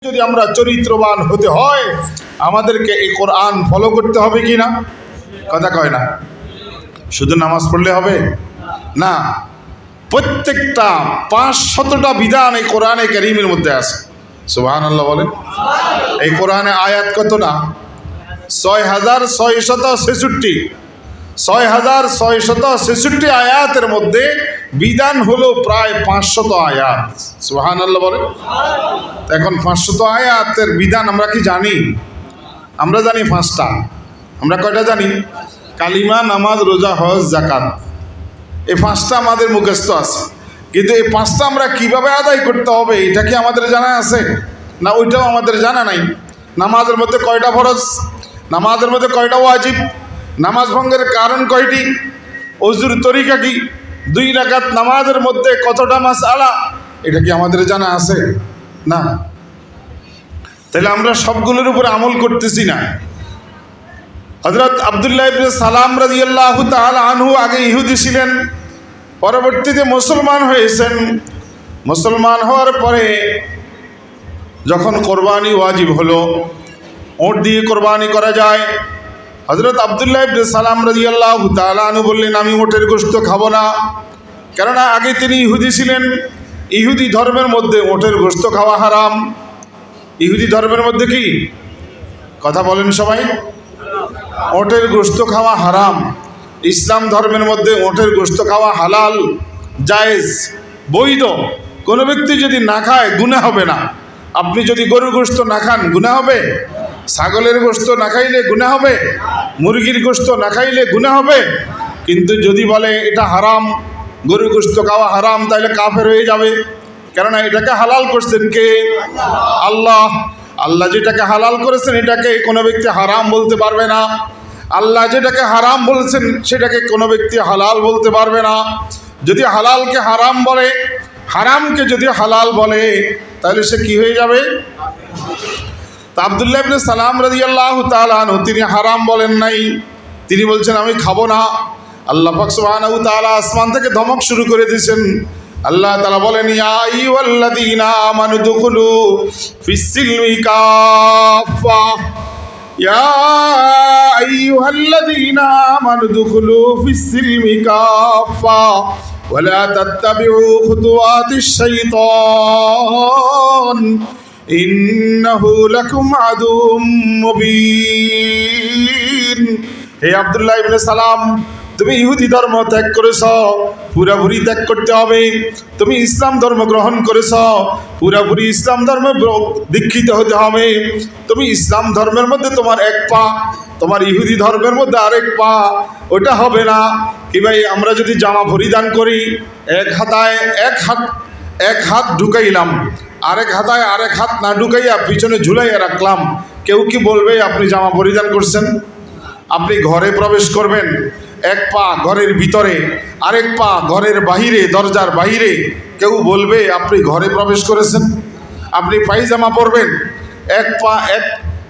যদি আমরা চরিত্রবান হতে হয় আমাদেরকে এই কোরআন ফলো করতে হবে কি না? কথা কয় না, শুধু নামাজ পড়লে হবে না, প্রত্যেকটা 500টা বিধান এই কোরআনে কারীমের মধ্যে আছে। সুবহানাল্লাহ বলেন। এই কোরআনে আয়াত কতটা? 6666 6666 আয়াতের মধ্যে বিধান হলো প্রায় 500 আয়াত। সুবহানাল্লাহ বলেন। এখন 500 আয়াতের বিধান আমরা কি জানি? আমরা জানি 5টা। আমরা কয়টা জানি? কালিমা, নামাজ, রোজা, হজ, যাকাত। এই 5টা আমাদের মুখস্থ আছে, কিন্তু এই 5টা আমরা কিভাবে আদায় করতে হবে এটা কি আমাদের জানা আছে? না ওইটাও আমাদের জানা নাই। নামাজের মধ্যে কয়টা ফরজ? নামাজের মধ্যে কয়টা ওয়াজিব? নামাজ ভঙ্গের কারণ কয়টি? ওযুর তরিকা কি? 2 রাকাত নামাজের মধ্যে কতটা মাসআলা? এটা কি আমাদের জানা আছে? না। তাহলে আমরা সবগুলোর উপর আমল করতেছি না। হযরত আব্দুল্লাহ ইবনে সালাম রাদিয়াল্লাহু তাআলা আনহু আগে ইহুদি ছিলেন, পরবর্তীতে মুসলমান হয়েছেন। মুসলমান হওয়ার পরে যখন কোরবানি ওয়াজিব হলো, ওট দিয়ে কোরবানি করা যায়, হযরত আব্দুল্লাহ ইবনে সালাম রাদিয়াল্লাহু তাআলা আনহু বললেন, আমি ওটের গোশত খাবো না। কেননা আগে তিনি ইহুদি ছিলেন, ইহুদি ধর্মের মধ্যে ওটের গোশত খাওয়া হারাম। ইহুদি ধর্মের মধ্যে কি কথা বলেন সবাই? ওটের গোশত খাওয়া হারাম। ইসলাম ধর্মের মধ্যে ওটের গোশত খাওয়া হালাল, জায়েজ, বৈধ। কোনো ব্যক্তি যদি না খায় গুনাহ হবে না। আপনি যদি গরুর গোশত না খান গুনাহ হবে? ছাগলের গোশত না খাইলে গুনাহ হবে? মুরগির গোশত না খাইলে গুনাহ হবে? কিন্তু যদি বলে এটা হারাম, গরুর গোশত খাওয়া হারাম, তাহলে কাফের হয়ে যাবে। কেননা এটাকে হালাল করছেন কে? আল্লাহ। আল্লাহ যেটাকে হালাল করেছেন এটাকে কোনো ব্যক্তি হারাম বলতে পারবে না। আল্লাহ যেটাকে হারাম বলছেন সেটাকে কোনো ব্যক্তি হালাল বলতে পারবে না। যদি হালালকে হারাম বলে, হারামকে যদি হালাল বলে, তাহলে সে কি হয়ে যাবে? তা আব্দুল্লাহ ইবনে সালাম রাদিয়াল্লাহু তাআলা আনহু তিনি হারাম বলেন নাই, তিনি বলছেন আমি খাবো না। আল্লাহ পাক সুবহানাহু ওয়া তাআলা আসমান থেকে ধমক শুরু করে দিয়েছেন। আল্লাহ তাআলা বলেন, ইয়া আইয়ুহাল্লাযীনা আমানু দুখুলু ফিস-সিলমি কাফা, ইয়া আইয়ুহাল্লাযীনা আমানু দুখুলু ফিস-সিলমি কাফা ওয়া লা তাত্তাবিউ খুতুওয়াতিশ শাইতান ইন্নাহু লাকুম আদুউম মুবিন। হে আব্দুল্লাহ ইবনে সালাম, তুমি ইহুদি ধর্ম ত্যাগ করেছ, পুরাপুরি ত্যাগ করতে হবে। তুমি ইসলাম ধর্ম গ্রহণ করেছ, পুরাপুরি ইসলাম ধর্মে দীক্ষিত হতে হবে। তুমি ইসলাম ধর্মের মধ্যে তোমার এক পা, তোমার ইহুদি ধর্মের মধ্যে আরেক পা, ওটা হবে না। কি ভাই, আমরা যদি জামা পরিধান করি, এক হাত ঢুকাইলাম, আরেক হাতায় আরেক হাত না ঢুকাইয়া পিছনে ঝুলাইয়া রাখলাম, কেউ কি বলবে আপনি জামা পরিধান করছেন? আপনি ঘরে প্রবেশ করবেন, এক পা ঘরের ভিতরে, আরেক পা ঘরের বাহিরে, দরজার বাহিরে, কেউ বলবে আপনি ঘরে প্রবেশ করেছেন? আপনি পায়জামা পরবেন, এক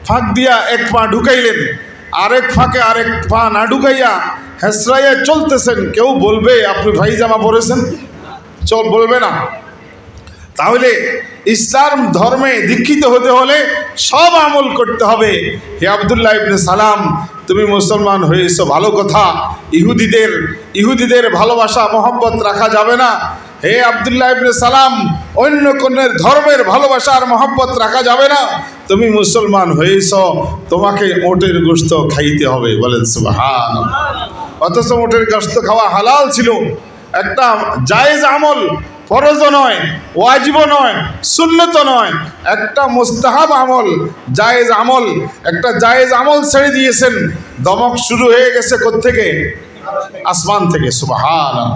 ফাঁক দিয়া এক পা ঢুকাইলেন, আরেক ফাঁকে আরেক পা না ঢুকাইয়া হেসরাইয়া চলতেছেন, কেউ বলবে আপনি পায়জামা পরেছেন? বলবে না। তাহলে ইসলাম ধর্মে দীক্ষিত হতে হলে সব আমল করতে হবে। হে আব্দুল্লাহ ইবনে সালাম, তুমি মুসলমান হয়েছো ভালো কথা, ইহুদিদের ভালোবাসা মহব্বত রাখা যাবে না। হে আব্দুল্লাহ ইবনে সালাম, অন্য কোন ধর্মের ভালোবাসা আর মহব্বত রাখা যাবে না। তুমি মুসলমান হয়েছো, তোমাকে ওটের গোশত খাইতে হবে। বলেন সুবহানাল্লাহ। অথচ ওটের গোশত খাওয়া হালাল ছিল, একটা জায়েজ আমল, ফরজও নয়, ওয়াজিবও নয়, সুন্নতও নয়, একটা মুস্তাহাব আমল, জায়েজ আমল। একটা জায়েজ আমল ছেড়ে দিয়েছেন, ধমক শুরু হয়ে গেছে কোত্থেকে? আসমান থেকে। সুবহানাল্লাহ।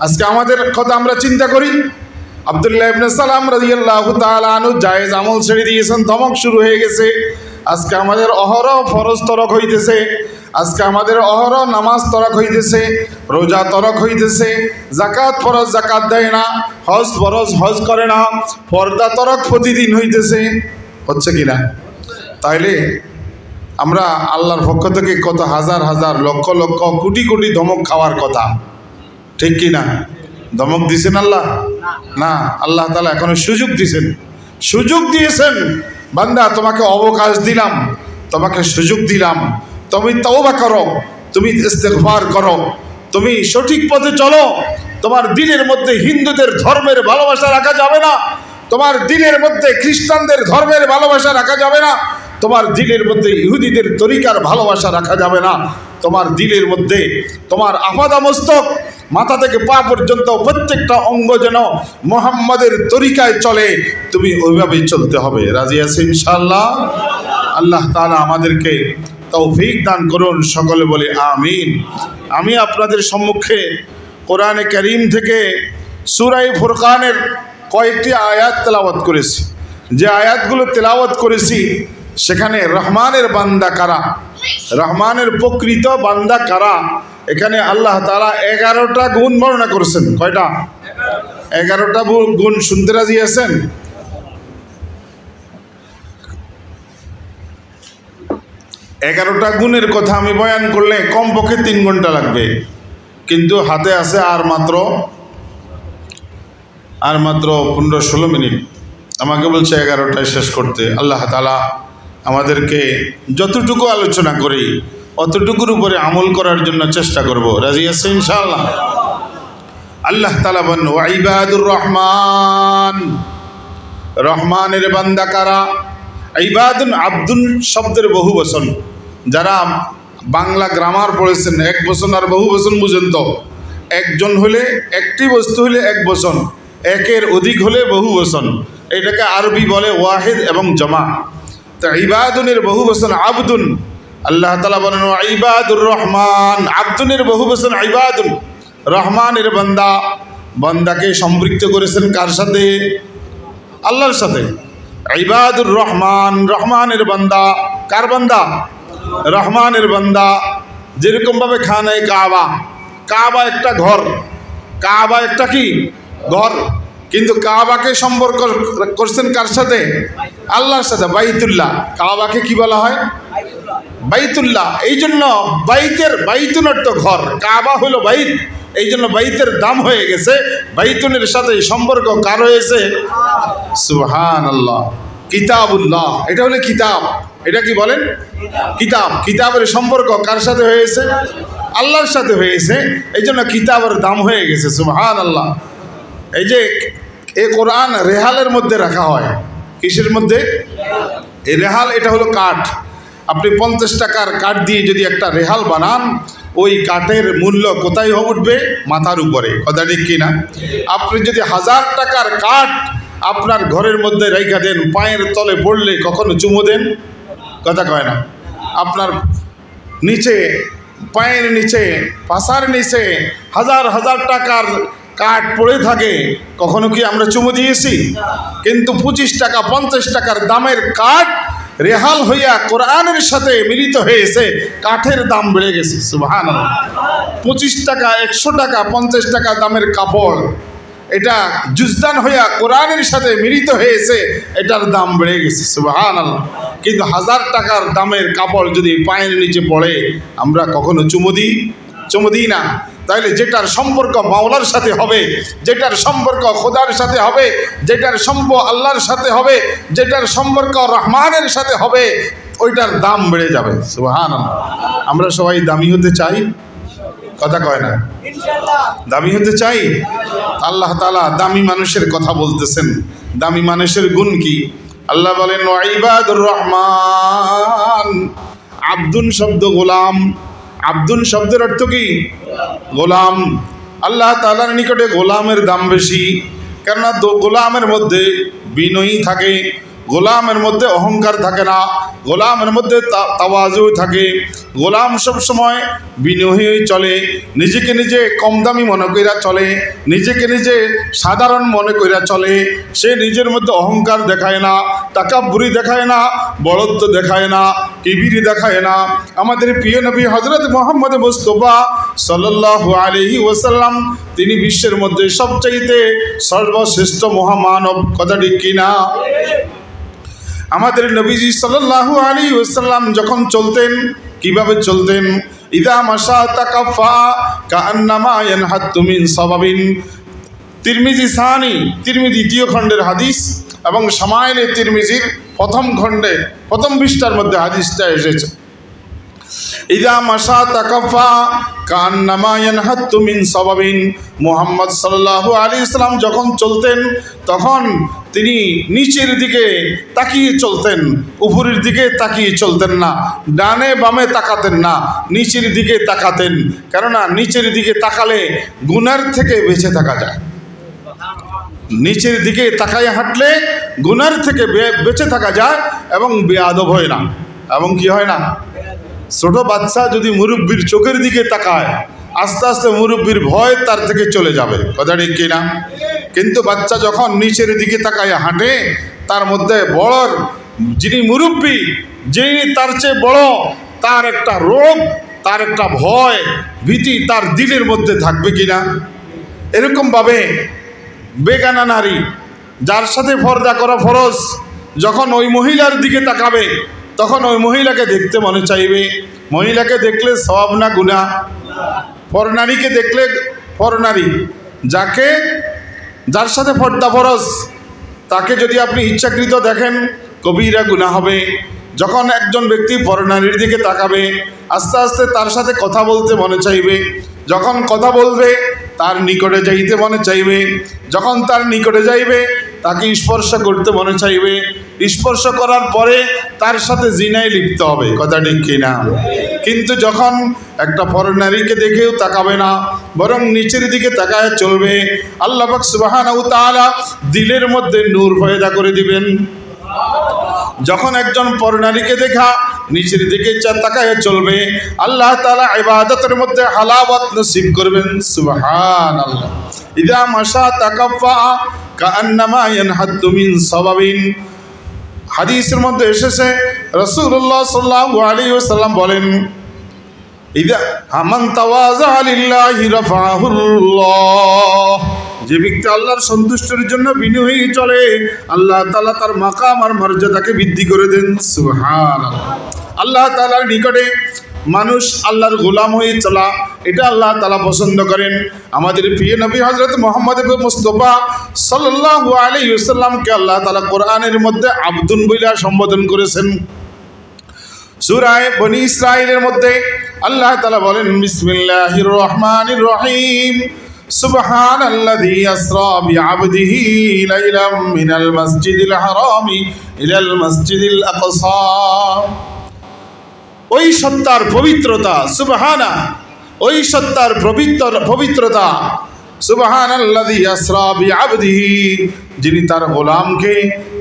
আজকে আমাদের কথা আমরা চিন্তা করি, আব্দুল্লাহ ইবনে সালাম রাদিয়াল্লাহু তাআলা আনহু জায়েজ আমল ছেড়ে দিয়েছেন, ধমক শুরু হয়ে গেছে। আজকে আমাদের অহরহ ফরজ তরক হইতেছে, আজকে আমাদের অহরহ নামাজ তরক হইতেছে, রোজা তরক হইতেছে, যাকাত ফরজ যাকাত দেয় না, হজ ফরজ হজ করে না, পর্দা তরক প্রতিদিন হইতেছে। হচ্ছে কিনা? তাইলে আমরা আল্লাহর পক্ষ থেকে কত হাজার হাজার লক্ষ লক্ষ কোটি কোটি ধমক খাওয়ার কথা, ঠিক কিনা? ধমক দিছেন আল্লাহ? না, আল্লাহ তাআলা এখনো সুযোগ দিছেন। সুযোগ দিয়েছেন, বান্দা তোমাকে অবকাশ দিলাম, তোমাকে সুযোগ দিলাম, তুমি তওবা করো, তুমি ইস্তেগফার করো, তুমি সঠিক পথে চলো। তোমার দিলের মধ্যে হিন্দুদের ধর্মের ভালোবাসা রাখা যাবে না, তোমার দিলের মধ্যে খ্রিস্টানদের ধর্মের ভালোবাসা রাখা যাবে না, তোমার দিলের মধ্যে ইহুদিদের তরিকার ভালোবাসা রাখা যাবে না। তোমার দিলের মধ্যে তোমার আপাদমস্তক মাথা থেকে পা পর্যন্ত প্রত্যেকটা অঙ্গ যেন মুহাম্মাদের তরিকায় চলে, তুমি ওইভাবেই চলতে হবে। রাজি আছি ইনশাআল্লাহ? আল্লাহ তাআলা আমাদেরকে তৌফিক দান করুন, সকলে বলে আমিন। আমি আপনাদের সম্মুখে কোরআনে কারীম থেকে সূরা ফুরকানের কয়েকটি আয়াত তেলাওয়াত করেছি। যে আয়াতগুলো তেলাওয়াত করেছি সেখানে রহমানের বান্দা কারা, রহমানের প্রকৃত বান্দা কারা, এখানে আল্লাহ তাআলা 11টা গুণ বর্ণনা করেছেন। কয়টা? 11টা গুণ। শুনতে রাজি আছেন? 11টা গুণের কথা আমি বয়ান করলে কমপক্ষে 3 ঘন্টা লাগবে, কিন্তু হাতে আছে আর মাত্র 15-16 মিনিট। আমাকে বলছে 11টায় শেষ করতে। আল্লাহ তাআলা আমাদেরকে যতটুকু আলোচনা করি অতটুকুর উপরে আমল করার জন্য চেষ্টা করব। রাজি আছে ইনশাআল্লাহ? আল্লাহ তাআলা বলেন ওয়া ইবাদুর রহমান, রহমানের বান্দা কারা? ইবাদুন আব্দুন শব্দের বহু বচন। যারা বাংলা গ্রামার পড়েছেন, এক বচন আর বহু বচন বুঝেন তো? একজন হলে, একটি বস্তু হলে এক বচন, একের অধিক হলে বহু বচন। এটাকে আরবি বলে ওয়াহিদ এবং জমা। তা ইবাদুনের বহু বচন আবদুন। আল্লাহ তাআলা বলেন ওয়া ইবাদুর রহমান, আব্দুনের বহু বচন ইবাদুন। রহমানের বান্দা, বান্দাকে সম্পৃক্ত করেছেন কার সাথে? আল্লাহর সাথে। ইবাদুর রহমান, রহমানের বান্দা। কার বান্দা? রহমানের বান্দা। যেরকমভাবে খানায় কাবা, কাবা একটা ঘর, কাবা একটা কি ঘর, কিন্তু কাবাকে সম্পর্ক করছেন কার সাথে? আল্লাহর সাথে। বাইতুল্লাহ, কাবাকে কি বলা হয়? বাইতুল্লাহ। এই জন্য বাইতুন অর্থ ঘর, কাবা হলো বাইত, এই জন্য বাইতের দাম হয়ে গেছে। বাইতুনের সাথে সম্পর্ক কার হয়েছে? সুবহানাল্লাহ। কিতাবুল্লাহ, এটা হলো কিতাব। এটা কি বলেন? কিতাব। কিতাবের সম্পর্ক কার সাথে হয়েছে? আল্লাহর সাথে হয়েছে, এই জন্য কিতাবের দাম হয়ে গেছে। সুবহানাল্লাহ। এই যে এ কোরআন রেহালের মধ্যে রাখা হয়। কিসের মধ্যে? এই রেহাল, এটা হলো কাঠ। আপনি 50 টাকার কাঠ দিয়ে যদি একটা রেহাল বানান, ওই কাঠের মূল্য কোথায় উঠবে? মাথার উপরে। কথা ঠিক কিনা? আপনি যদি 1000 টাকার কাঠ আপনার ঘরের মধ্যে রেখে দেন, পায়ের তলে পড়লে কখনো চুমো দেন? কথা কয় না। আপনার নিচে, পায়ের নিচে, পাশার নিচে হাজার হাজার টাকার কাঠ পড়ে থাকে, কখনো কি আমরা চুমো দিয়েছি? কিন্তু 25 টাকা 50 টাকার দামের কাঠ রেহাল হইয়া কোরআনের সাথে মিলিত হয়েছে, কাঠের দাম বেড়ে গেছে। সুবহানাল্লাহ। 25 টাকা, 100 টাকা, 50 টাকা দামের কাপড়, এটা জুজদান হইয়া কোরআনের সাথে মিলিত হয়েছে, এটার দাম বেড়ে গেছে। সুবহানাল্লাহ। কিন্তু 1000 টাকার দামের কাপড় যদি পায়ের নিচে পড়ে, আমরা কখনো চুমো দিই না। তাইলে যেটার সম্পর্ক মাওলার সাথে হবে, যেটার সম্পর্ক খোদার সাথে হবে, যেটার সম্পর্ক আল্লাহর সাথে হবে, যেটার সম্পর্ক রহমানের সাথে হবে, ওইটার দাম বেড়ে যাবে। সুবহানাল্লাহ। আমরা সবাই দামি হতে চাই? কথা কয় না? দামি হতে চাই? আল্লাহ তাআলা দামি মানুষের কথা বলতেছেন। দামি মানুষের গুণ কি? আল্লাহ বলেন ওয়া ইবাদুর রহমান, আব্দুন শব্দ গোলাম। আব্দুন শব্দের অর্থ কি? গোলাম। আল্লাহ তাআলার নিকটে গোলামের দাম বেশি, কেননা গোলামের মধ্যে বিনয়ী থাকে, গোলামের মধ্যে অহংকার থাকে না, গোলামের মধ্যে তাওয়াজু থাকে। গোলাম সবসময় বিনয়ী চলে, নিজেকে নিজে কম দামি মনে কইরা চলে, নিজেকে নিজে সাধারণ মনে কইরা চলে। সে নিজের মধ্যে অহংকার দেখায় না, তাকাব্বুরি দেখায় না, বড়ত্ব দেখায় না, কিবিরি দেখায় না। আমাদের প্রিয় নবী হযরত মুহাম্মদ মুস্তাফা সাল্লাল্লাহু আলাইহি ওয়াসাল্লাম, তিনি বিশ্বের মধ্যে সবচাইতে সর্বশ্রেষ্ঠ মহামানব। কথা ঠিক কিনা? আমাদের নবীজি সাল্লাল্লাহু আলাইহি ওয়াসাল্লাম যখন চলতেন, কিভাবে চলতেন? ইদা মাশা তাকাফা কান্নামা ইয়ানহাতু মিন সাবাবিন। তিরমিজি সানি, তিরমিজি দ্বিতীয় খণ্ডের হাদিস। এবং শামাইলে তিরমিজির প্রথম খণ্ডে প্রথম পৃষ্ঠার মধ্যে হাদিসটা এসেছে, ইদা মাশা তাকাফা কান্নামা ইয়ানহাত্তু মিন সাবাবিন। মুহাম্মদ সাল্লাল্লাহু আলাইহি সাল্লাম যখন চলতেন তখন তিনি নিচের দিকে তাকিয়ে চলতেন, উপরের দিকে তাকিয়ে চলতেন না, ডানে বামে তাকাতেন না, নিচের দিকে তাকাতেন। কেননা নিচের দিকে তাকালে গুনার থেকে বেঁচে থাকা যায়। নিচের দিকে তাকায় হাঁটলে গুনার থেকে বেঁচে থাকা যায় এবং বেয়াদব হয় না। এবং কি হয় না, ছোট বাচ্চা যদি মুরব্বির চোখের দিকে তাকায় আস্তে আস্তে মুরব্বির ভয় তার থেকে চলে যাবে, কথা ঠিক কিনা? কিন্তু বাচ্চা যখন নিচের দিকে তাকায় হাঁটে তার মধ্যে বড় যিনি মুরব্বি, যিনি তার চেয়ে বড়, তার একটা রোগ, তার একটা ভয় ভীতি তার দিলের মধ্যে থাকবে কিনা। এরকমভাবে বেগানা নারী যার সাথে পর্দা করা ফরজ, যখন ওই মহিলার দিকে তাকাবে তখন ওই মহিলাকে দেখতে মনে চাইবে। মহিলাকে দেখলে সওয়াব না গুনাহ? পরনারীকে দেখলে, পরনারী যার সাথে পর্দা ফরজ তাকে যদি আপনি ইচ্ছাকৃত দেখেন কবিরা গুনাহ হবে। যখন একজন ব্যক্তি পরনারীর দিকে তাকাবে আস্তে আস্তে তার সাথে কথা বলতে মনে চাইবে, যখন কথা বলবে তার নিকটে যাইতে মনে চাইবে, যখন তার নিকটে যাইবে তাকে স্পর্শ করতে মনে চাইবে, স্পর্শ করার পরে তার সাথে জিনায় লিপ্ত হবে, কথা ঠিক কিনা? কিন্তু যখন একটা পরনারীকে দেখেও তাকাবে না, বরং নিচের দিকে তাকায় চলবে, আল্লাহ পাক সুবহানাহু ওয়া তাআলা দিলের মধ্যে নূর পয়দা করে দিবেন। যখন একজন পরনারীকে দেখা নিচের দিকে তাকায় চলবে, আল্লাহ তাআলা ইবাদতের মধ্যে হালাওয়াত নসিব করবেন, সুবহানাল্লাহ। ইদা মাশা তাকাফা কান্নামা ইয়ানহাত্তু মিন সাবাবিন। হাদিসের মধ্যে এসেছে রাসূলুল্লাহ সাল্লাল্লাহু আলাইহি ওয়াসাল্লাম বলেন, ইদা মান তাওয়াযা লিল্লাহি রাফাহুল্লাহ। যে ব্যক্তি আল্লাহর সন্তুষ্টির জন্য বিনয়ী চলে আল্লাহ তাআলা তার মাকাম আর মর্যাদাকে বৃদ্ধি করে দেন, সুবহানাল্লাহ। আল্লাহ তাআলার নিকটে মানুষ আল্লাহর গোলাম হয়ে চলা, এটা আল্লাহ তাআলা পছন্দ করেন। আমাদের প্রিয় নবী হযরত মুহাম্মদ মুস্তাফা সাল্লাল্লাহু আলাইহি ওয়াসাল্লামকে আল্লাহ তাআলা কোরআনের মধ্যে আবদুন বলে সম্বোধন করেছেন। সূরা বনী ইসরাঈলের মধ্যে আল্লাহ তাআলা বলেন, বিসমিল্লাহির রহমানির রহিম, সুবহানাল্লাযী আসরা বিআবদিহি লাইলাম মিনাল মাসজিদিল হারামি ইলাল মাসজিদিল আকসা। ওই সত্তার পবিত্রতা, সুবহানা, ওই সত্তার পবিত্রতা, সুবহানাল্লাযী আসরা বিআবদিহি, যিনি তার গোলামকে,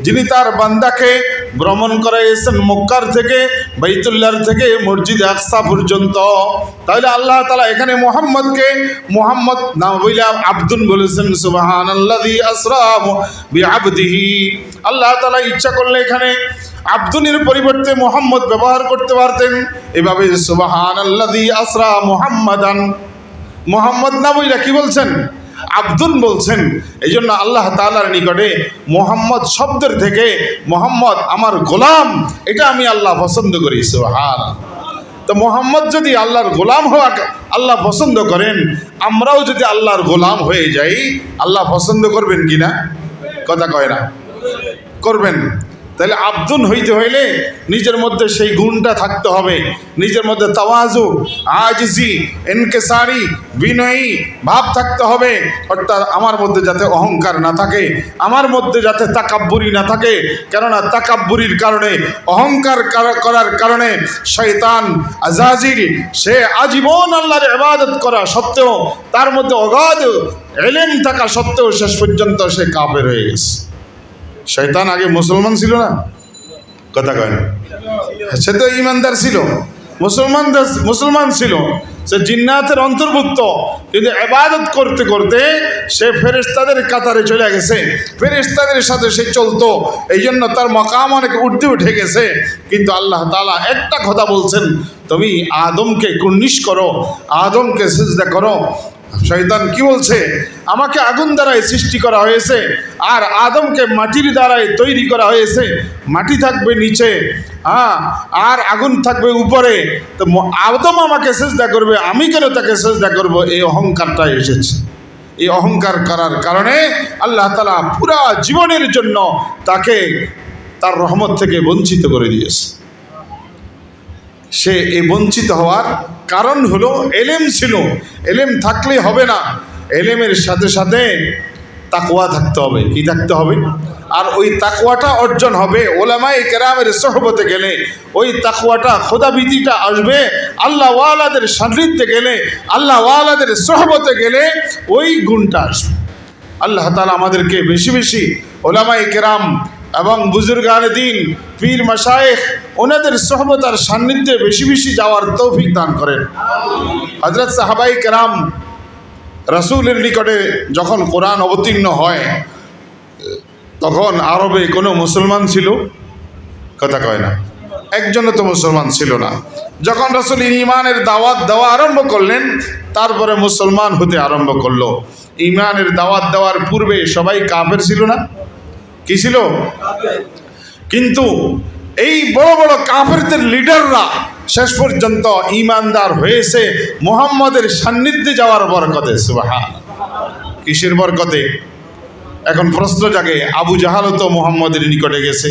যিনি তার বান্দাকে ভ্রমণ করাইছেন মক্কার থেকে বাইতুল্লাহর থেকে মসজিদ আকসা পর্যন্ত। তাহলে আল্লাহ তাআলা এখানে মুহাম্মদকে মুহাম্মদ নাম বলে আবদুন বলেছেন, সুবহানাল্লাযী আসরা বিআবদিহি। আল্লাহ তাআলা ইচ্ছা করলে এখানে আবদুনের পরিবর্তে মুহাম্মদ ব্যবহার করতে পারতেন। এভাবে সুবহানাল্লাযী আসরা মুহাম্মাদান, মুহাম্মদ না বইলা কি বলছেন? আবদুন বলছেন। এই জন্য আল্লাহ তাআলার নিকটে মুহাম্মদ শব্দের থেকে মুহাম্মদ আমার গোলাম, এটা আমি আল্লাহ পছন্দ করি, সুবহানাল্লাহ। তো মুহাম্মদ যদি আল্লাহর গোলাম হওয়া আল্লাহ পছন্দ করেন, আমরাও যদি আল্লাহর গোলাম হয়ে যাই আল্লাহ পছন্দ করবেন কিনা? কথা কয় না? করবেন। তাহলে আবদুন হইতে হইলে নিজের মধ্যে সেই গুণটা থাকতে হবে, নিজের মধ্যে তাওয়াজু, আজিজি, ইনকিসারি, বিনয়ী ভাব থাকতে হবে। অর্থাৎ আমার মধ্যে যাতে অহংকার না থাকে, আমার মধ্যে যাতে তাকাব্বুরি না থাকে। কেননা তাকাব্বুরির কারণে, অহংকার করার কারণে শয়তান আজাজিল সে আজীবন আল্লাহর ইবাদত করা সত্ত্বেও, তার মধ্যে অগাধ ইলম থাকা সত্ত্বেও শেষ পর্যন্ত সে কাফের হয়ে গেছে। শয়তান আগে মুসলমান ছিল না? কথা কয় না? সে তো ইমানদার ছিল, মুসলমান ছিল, সে জিন্নাতের অন্তর্ভুক্ত, কিন্তু ইবাদত করতে করতে সে ফেরেশতাদের কাতারে চলে গেছে, ফেরেশতাদের সাথে সে চলতো, এই জন্য তার মাকাম অনেক ঊর্ধ্বে উঠে গেছে। কিন্তু আল্লাহ তাআলা একটা কথা বলছেন, তুমি আদমকে কুর্নিশ করো, আদমকে সিজদা করো। শয়তান কি বলছে? আমাকে আগুন দ্বারাই সৃষ্টি করা হয়েছে আর আদমকে মাটির দ্বারাই তৈরি করা হয়েছে, মাটি থাকবে নিচে, আর আগুন থাকবে উপরে, তো আদম আমাকে সিজদা করবে, আমি কেন তাকে সিজদা করব? এই অহংকারটা এসেছে। এই অহংকার করার কারণে আল্লাহ তাআলা পুরা জীবনের জন্য তাকে তার রহমত থেকে বঞ্চিত করে দিয়েছে। সে এই বঞ্চিত হওয়ার কারণ হলো এলেম ছিল। এলেম থাকলে হবে না, এলেমের সাথে সাথে তাকওয়া থাকতে হবে। কি থাকতে হবে? আর ওই তাকওয়াটা অর্জন হবে ওলামায়ে কেরামের সোহবতে গেলে। ওই তাকওয়াটা, খোদাভীতিটা আসবে আল্লাহ ওয়ালাদের সান্নিধ্যে গেলে, আল্লাহ ওয়ালাদের সোহবতে গেলে ওই গুণটা আসবে। আল্লাহ তাআলা আমাদেরকে বেশি বেশি ওলামায়ে কেরাম এবং বুজুর্গানে দ্বীন, পীর মাশায়েখ, ওনাদের সোহবত আর সান্নিধ্যে বেশি বেশি যাওয়ার তৌফিক দান করেন। হযরত সাহাবায়ে কেরাম রাসূলের নিকটে যখন কোরআন অবতীর্ণ হয়, তখন আরবে কোনো মুসলমান ছিল? কথা কয় না, একজনও তো মুসলমান ছিল না। যখন রাসূল ঈমানের দাওয়াত দেওয়া আরম্ভ করলেন, তারপরে মুসলমান হতে আরম্ভ করলো। ঈমানের দাওয়াত দেওয়ার পূর্বে সবাই কাফের ছিল না? কি ছিল? কিন্তু এই বড় বড় কাফেরদের লিডাররা শেষ পর্যন্ত ঈমানদার হয়েছে মুহাম্মদের সান্নিধ্যে যাওয়ার বরকতে। সুবহানাল্লাহ। কিসের বরকতে? এখন প্রশ্ন জাগে, আবু জাহালও তো মুহাম্মদের নিকটে গেছে,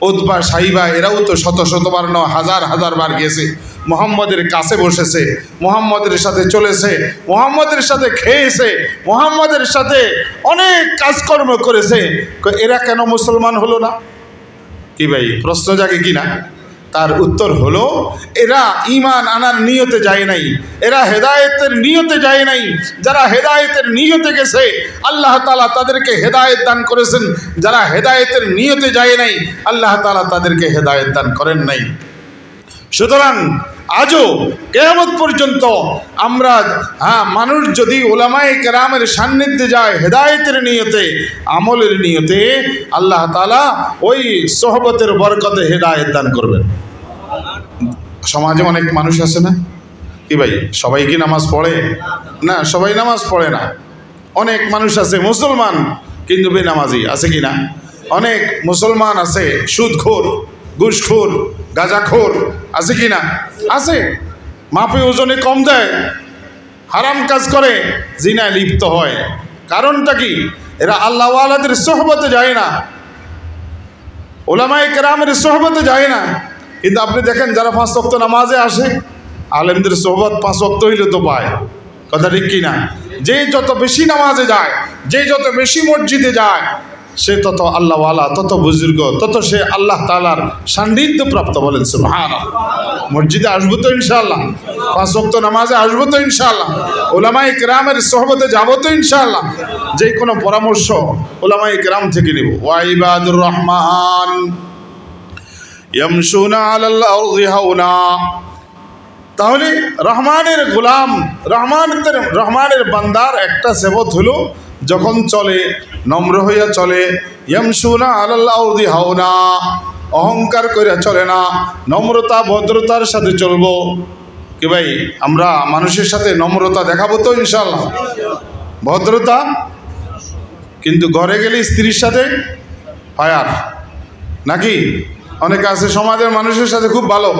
উতবা সাইবা এরাও তো শত শতবার নয় হাজার হাজার বার গেছে, মুহাম্মদের কাছে বসেছে, মুহাম্মদের সাথে চলেছে, মুহাম্মদের সাথে খেয়েছে, মুহাম্মদের সাথে অনেক কাজকর্ম করেছে, এরা কেন মুসলমান হলো না? কি ভাই, প্রশ্ন জাগে কি না? তার উত্তর হলো, এরা ঈমান আনার নিয়তে যায় নাই, এরা হেদায়েতের নিয়তে যায় নাই। যারা হেদায়েতের নিয়তে গেছে আল্লাহ তাআলা তাদেরকে হেদায়েত দান করেছেন, যারা হেদায়েতের নিয়তে যায় নাই আল্লাহ তাআলা তাদেরকে হেদায়েত দান করেন নাই। সুতরাং আজও কিয়ামত পর্যন্ত আমরা মানুষ যদি উলামায়ে কেরামের সান্নিধ্যে যায় হেদায়েতের নিয়তে, আমলের নিয়তে, আল্লাহ তাআলা ওই সোহবতের বরকতে হেদায়েত দান করবেন। সমাজে অনেক মানুষ আছে না? কি ভাই, সবাই কি নামাজ পড়ে? না, সবাই নামাজ পড়ে না। অনেক মানুষ আছে মুসলমান কিন্তু বেনামাজি, আছে কি না? অনেক মুসলমান আছে সুদখোর, ঘুষখোর, গাঁজাখোর, আছে কি না? আছে। মাপে ওজনে কম দেয়, হারাম কাজ করে, জিনায় লিপ্ত হয়। কারণটা কি? এরা আল্লাহ ওয়ালাদের সোহবতে যায় না, উলামায়ে কেরামের সোহবতে যায় না। কিন্তু আপনি দেখেন যারা 5 ওয়াক্ত নামাজে আসে, আলেমদের সোহবত 5 ওয়াক্ত হইলে তো পায়। কথা ঠিক কি না? যে যত বেশি নামাজে যায়, যে যত বেশি মসজিদে যায়, সে তত আল্লাহওয়ালা, তত বুজুর্গ, তত সে আল্লাহ তাআলার সান্নিধ্য প্রাপ্ত। বলেন সুবহানাল্লাহ। মসজিদে আসবো তো ইনশাআল্লাহ, 5 ওয়াক্ত নামাজে আসবো তো ইনশাআল্লাহ, উলামায়ে কেরামের সোহবতে যাবো তো ইনশাআল্লাহ। যে কোনো পরামর্শ উলামায়ে কেরাম থেকে নিব। ওয়া ইবাদুর রহমান ইয়ামশুনা আলাল আরদি হাওনা। তাহলে রহমানের গোলাম, রহমানের বান্দার একটা সেবত হলো যখন চলে নম্র হইয়া চলে। ইয়ামশুনা আলাল আরদি হাওনা, অহংকার কইরা চলে না, নম্রতা ভদ্রতার সাথে চলবো। কি ভাই, আমরা মানুষের সাথে নম্রতা দেখাবো তো ইনশাআল্লাহ, ভদ্রতা। কিন্তু ঘরে গেলে স্ত্রীর সাথে ফায়ার নাকি? অনেকে আছে সমাজের মানুষের সাথে খুব ভালো,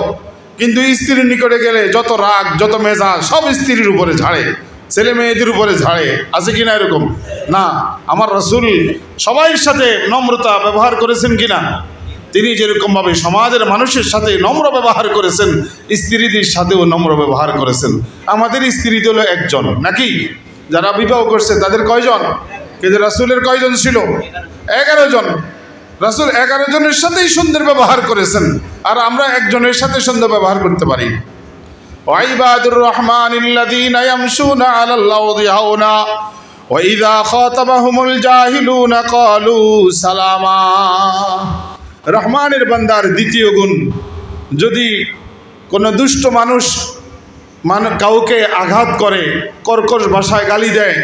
কিন্তু স্ত্রীর নিকটে গেলে যত রাগ, যত মেজাজ সব স্ত্রীর উপরে ঝাড়ে, ছেলে মেয়েদের উপরে ঝাড়ে। আছে কিনা এরকম? না, আমার রাসূল সবাইয়ের সাথে নম্রতা ব্যবহার করেছেন কিনা? তিনি যেরকমভাবে সমাজের মানুষের সাথে নম্র ব্যবহার করেছেন, স্ত্রীদের সাথেও নম্র ব্যবহার করেছেন। আমাদের স্ত্রী হলো একজন নাকি? যারা বিবাহ করছে তাদের কয়জন? কিন্তু রাসূলের কয়জন ছিল? 11 জন। রাসূল 11 জনের সাথেই সুন্দর ব্যবহার করেছেন, আর আমরা একজনের সাথে সুন্দর ব্যবহার করতে পারি। ওয়া ইবাদুর রহমানিল্লাযীনা ইয়ামশুনা আলাল আরদি হাওনা ওয়া ইযা খাতাবাহুমুল জাহিলুনা ক্বালু সালামা। রহমানের বান্দার দ্বিতীয় গুণ, যদি কোনো দুষ্ট মানুষ কাউকে আঘাত করে, কর্কশ ভাষায় গালি দেয়,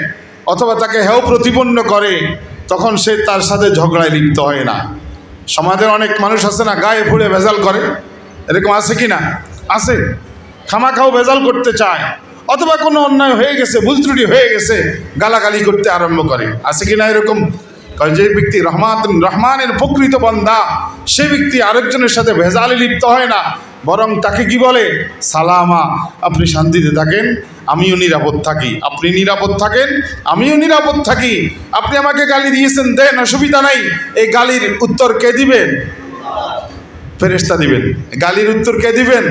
অথবা তাকে হেয় প্রতিপন্ন করে, তখন সে তার সাথে ঝগড়ায় লিপ্ত হয় না। সমাজের অনেক মানুষ আছে না, গায়ে ফুড়ে ভেজাল করে, এরকম আছে কি না? আছে। খামাখাও ভেজাল করতে চায়, অথবা কোনো অন্যায় হয়ে গেছে, ভুল ত্রুটি হয়ে গেছে, গালাগালি করতে আরম্ভ করে। আছে কি না এরকম? যে ব্যক্তি রহমানের প্রকৃত বান্দা, সে ব্যক্তি আরেকজনের সাথে ভেজালে লিপ্ত হয় না, বরং তাকে কি বলে? সালামা। আপনি শান্তিতে থাকেন, আমিও নিরাপদ থাকি। আপনি নিরাপদ থাকেন, আমিও নিরাপদ থাকি। আপনি আমাকে গালি দিয়েছেন, দেন, অসুবিধা নাই। এই গালির উত্তর কে দিবেন? ফেরেশতা দিবেন। গালির উত্তর কে দিবেন?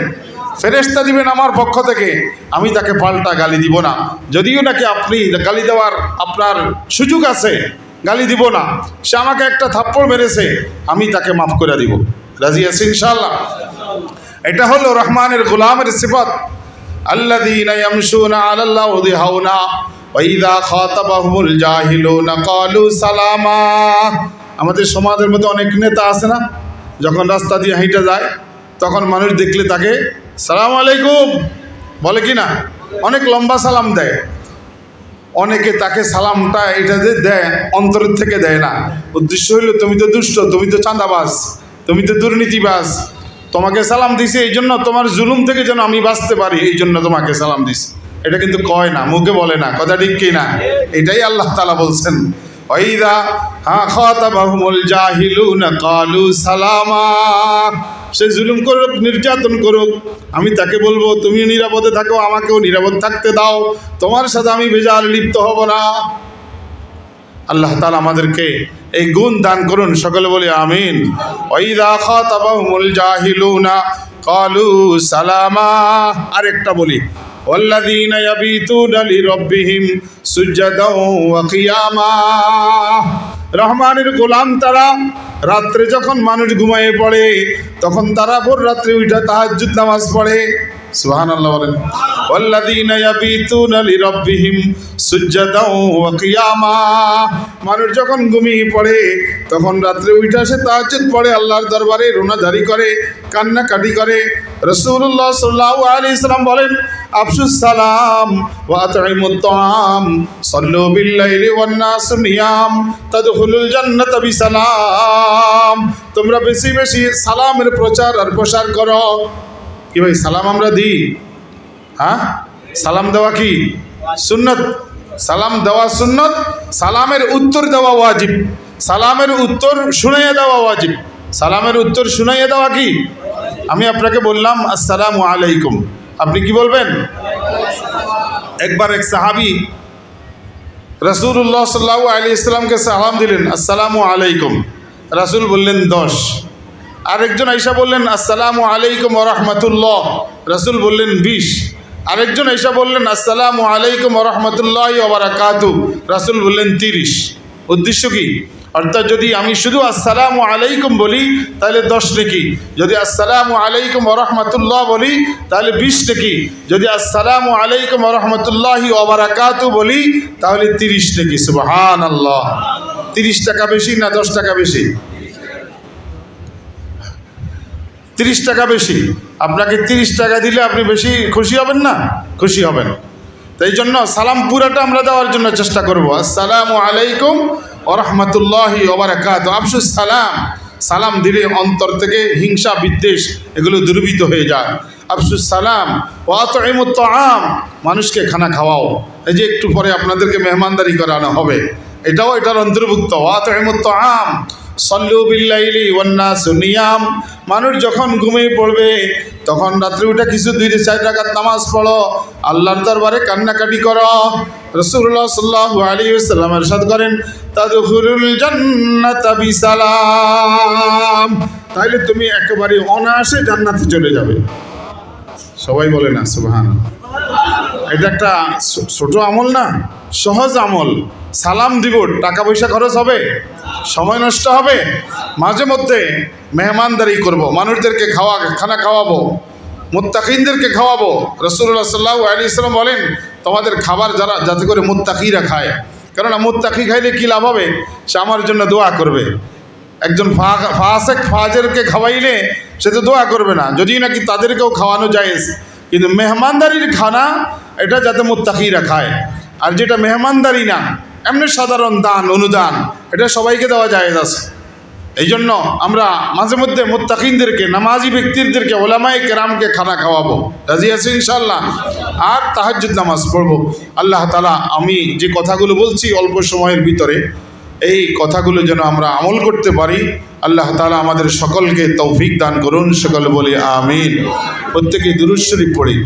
ফেরেশতা দিবেন আমার পক্ষ থেকে। আমি তাকে পাল্টা গালি দিব না। যদিও নাকি আপনি গালি দেওয়ার আপনার সুযোগ আছে, গালি দিব না। সে আমাকে একটা থাপ্পড় মেরেছে, আমি তাকে মাফ করে দিব। রাজি আছে ইনশাআল্লাহ? এটা হলো রহমানের গোলামের সিফত। আল্লাযীনা ইয়ামশুনা আলাল আরদি হাওনা ওয়া ইযা খাতাবাহুমুল জাহিলুনা ক্বালু সালামা। আমাদের সমাজের মধ্যে অনেক নেতা আছে না, যখন রাস্তা দিয়ে হেঁটে যায় তখন মানুষ দেখলে তাকে সালাম আলাইকুম বলে কি না? অনেক লম্বা সালাম দেয়। অনেকে তাকে সালামটা এটা যে দেয় অন্তরের থেকে দেয় না। উদ্দেশ্য হইল তুমি তো দুষ্ট, তুমি তো চাঁদাবাজ, তুমি তো দুর্নীতিবাজ, তোমাকে সালাম দিছে এই জন্য তোমার জুলুম থেকে যেন আমি বাঁচতে পারি, এই জন্য তোমাকে সালাম দিছে। এটা কিন্তু কয় না, মুখে বলে না। কথা ঠিক কি না? এটাই আল্লাহ তাআলা বলছেন, ওয়াইদা খাতাবাহুমুল জাহিলুনা ক্বালু সালামা। সে জুলুম করুক, নির্যাতন করুক, আমি তাকে বলবো তুমি নিরাপদে থাকো, আমাকেও নিরাপদ থাকতে দাও, তোমার সাথে আমি বেজার লিপ্ত হব না। আল্লাহ তাআলা আমাদেরকে এই গুণ দান করুন, সকলে বলি আমিন। ওয়াইদা খাতাবাহুমুল জাহিলুনা ক্বালু সালামা। আরেকটা বলি, ওয়াল্লাযীনা ইয়াবিতুনা লিরাব্বিহিম সুজদাও ওয়া কিয়ামা। রহমানের গোলাম তারা, রাত্রে যখন মানুষ ঘুমিয়ে পড়ে তখন তারা ভোর রাত্রে উঠে তাহাজ্জুদ নামাজ পড়ে। সুবহানাল্লাহ বলেন। ওয়াল্লাযীনা ইয়াবিতুনা লিরাব্বিহিম সুজদাও ওয়া কিয়ামা। মানুষ যখন ঘুমিয়ে পড়ে তখন রাত্রে উঠে সে তাহাজ্জুদ পড়ে, আল্লাহর দরবারে রোনাজারি করে, কান্নাকাটি করে। রাসূলুল্লাহ সাল্লাল্লাহু আলাইহি সাল্লাম বলেন, আফশুস সালাম ওয়া আতঈমুত তাআম সাল্লু বিল লাইলি ওয়ান নাসু নিয়াম তাদখুলুল জান্নাতা বিসালাম। তোমরা বেশি বেশি সালামের প্রচার আর প্রসার করো। কি ভাই, সালাম আমরা দিই? হ্যাঁ, সালাম দেওয়া কি সুন্নত? সালাম দেওয়া সুন্নত, সালামের উত্তর দেওয়া ওয়াজিব, সালামের উত্তর শুনাইয়া দেওয়া ওয়াজিব। সালামের উত্তর শুনাইয়া দেওয়া কি? আমি আপনাকে বললাম আসসালামু আলাইকুম, আপনি কি বলবেন? একবার এক সাহাবী রাসূলুল্লাহ সাল্লাল্লাহু আলাইহি ওয়াসাল্লামকে সালাম দিলেন, আসসালামু আলাইকুম। রাসূল বললেন 10। আরেকজন আয়েশা বললেন আসসালামু আলাইকুম ওয়া রাহমাতুল্লাহ। রাসূল বললেন 20। আরেকজন আয়েশা বললেন আসসালামু আলাইকুম ওয়া রাহমাতুল্লাহি ওয়া বারাকাতুহু। রাসূল বললেন 30। উদ্দেশ্য কি? অর্থাৎ যদি আমি শুধু আসসালামু আলাইকুম বলি তাহলে 10 নেকি, যদি আসসালামু আলাইকুম ওয়া রাহমাতুল্লাহ বলি তাহলে 20 নেকি, যদি আসসালামু আলাইকুম ওয়া রাহমাতুল্লাহি ওয়া বারাকাতুহু বলি তাহলে 30 নেকি। সুবহানাল্লাহ। 30 টাকা বেশি না 10 টাকা বেশি? 30 টাকা বেশি। আপনাকে 30 টাকা দিলে আপনি বেশি খুশি হবেন না? খুশি হবেন। তাই জন্য সালাম পুরাটা আমরা দেওয়ার জন্য চেষ্টা করব। আসসালামু আলাইকুম ওয়া রাহমাতুল্লাহি ওয়া বারাকাতুহু। আফশুস সালাম। সালাম দিলে অন্তর থেকে হিংসা বিদ্বেষ এগুলো দূরীভূত হয়ে যায়। আফশুস সালাম ওয়া আতঈমুত তাআম। মানুষকে খানা খাওয়াও। এই যে একটু পরে আপনাদেরকে মেহমানদারি করানো হবে, এটাও এটার অন্তর্ভুক্ত। ওয়া আতঈমুত তাআম সাল্লু বিল লাইলি ওয়ান নাসু নিয়াম। মানুষ যখন ঘুমিয়ে পড়বে তখন রাত্রে উঠে কিছু 2-4 রাকাত নামাজ পড়ো, আল্লাহর দরবারে কান্নাকাটি করো। রাসূলুল্লাহ সাল্লাল্লাহু আলাইহি ওয়াসাল্লাম ইরশাদ করেন, তাদখুলুল জান্নাতা বিসালাম। তাইলে তুমি একেবারে অনায়াসে জান্নাতে চলে যাবে। সবাই বলে না সুবহানাল্লাহ। এটা একটা ছোট আমল না, সহজ আমল। সালাম দিব, টাকা পয়সা খরচ হবে, সময় নষ্ট হবে। মাঝে মধ্যে মেহমানদারি করব, মানুষদেরকে খানা খাওয়াবো, মুত্তাকিনদেরকে খাওয়াবো। রাসূলুল্লাহ সাল্লাল্লাহু আলাইহি ওয়াসাল্লাম বলেন, তোমাদের খাবার যাতে করে মুত্তাকিরা খায়, কেননা মুত্তাকি খাইলে কী লাভ হবে? সে আমার জন্য দোয়া করবে। একজন ফাসেক ফাজেরকে খাওয়াইলে সে তো দোয়া করবে না, যদি নাকি তাদেরকেও খাওয়ানো জায়েজ, কিন্তু মেহমানদারির খানা এটা যাতে মুত্তাকিরা খায়। আর যেটা মেহমানদারি না, এমনি সাধারণ দান অনুদান, এটা সবাইকে দেওয়া জায়েজ আছে। এই জন্য আমরা মাঝে মধ্যে মুত্তাকিনদেরকে, নামাজি ব্যক্তিদেরকে, ওলামায়ে কেরামকে খানা খাওয়াবো। রাজি আছি ইনশাআল্লাহ? আর তাহাজ্জুদ নামাজ পড়বো। আল্লাহ তাআলা আমি যে কথাগুলো বলছি অল্প সময়ের ভিতরে, এই কথাগুলো যেন আমরা আমল করতে পারি। আল্লাহ তাআলা আমাদের সকলকে তৌফিক দান করুন। সকলে বলি আমিন। প্রত্যেকে দুরূদ শরীফ পড়ি।